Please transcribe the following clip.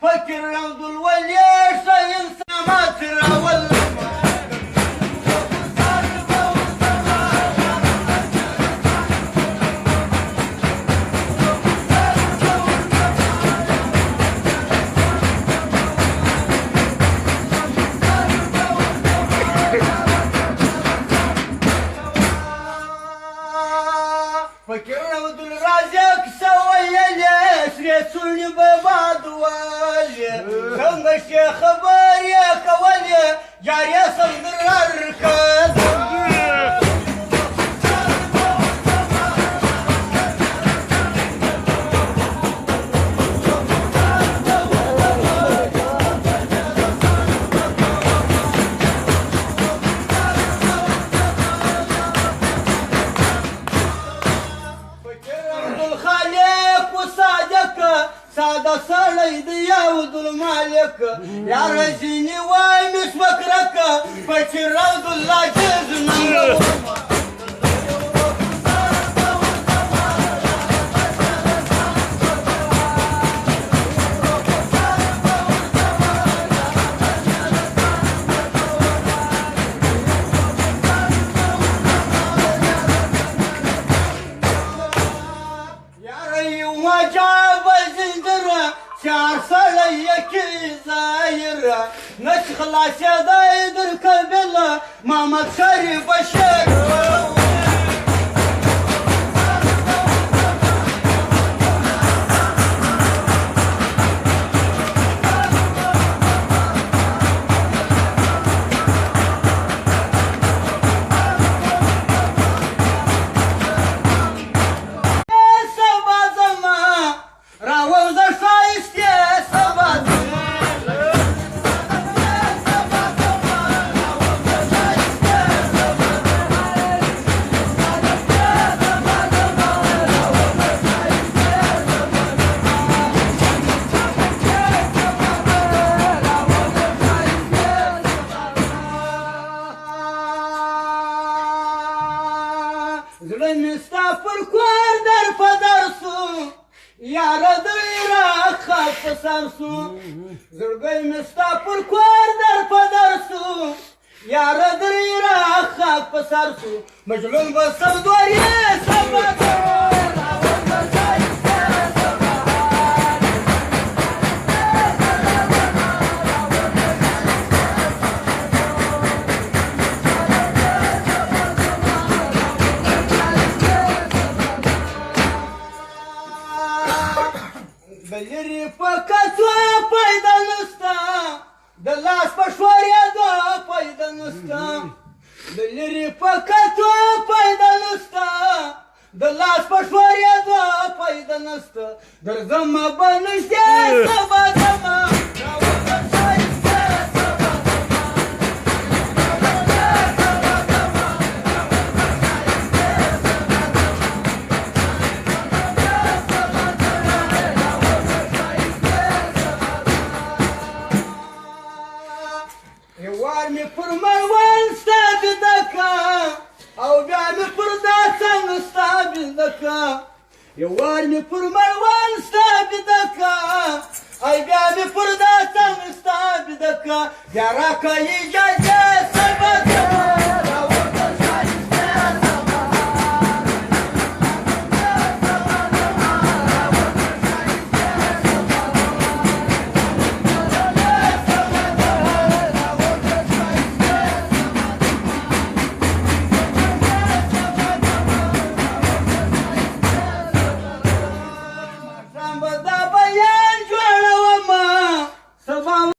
فكر عبد الولي انسان ما ترى ولا فكر عبد الرازق سوي ليش رسولني ببعض ولي سمع الشيخ خبر يا كولي جاري صدر الركض سادة صليد يا ود المالك يا رجيني وامش بكرك فكر روض الله جزنا يا ري وجاب شعر صليك زاير نشخلاش دايدر كبلا ماما تشري بشر مستافر كوار در پدرسو یار دایرا خاص سرسو زرگای مستافر كوار در پدرسو یار دایرا خاص سرسو مجنون بسم دوری سبت بلری فقط و پیدا نستا دلاس پشوریا دو پیدا نستا بلری فقط و پیدا نستا دلاس پشوریا دو پیدا نستا در زمان بنشته سبا زمان وارمي فرمان ستابدكا او بيعمي فرداتن ستابدكا يوارمي فرمان ستابدكا اي بيعمي فرداتن ستابدكا يراكا يجاجا سبدكا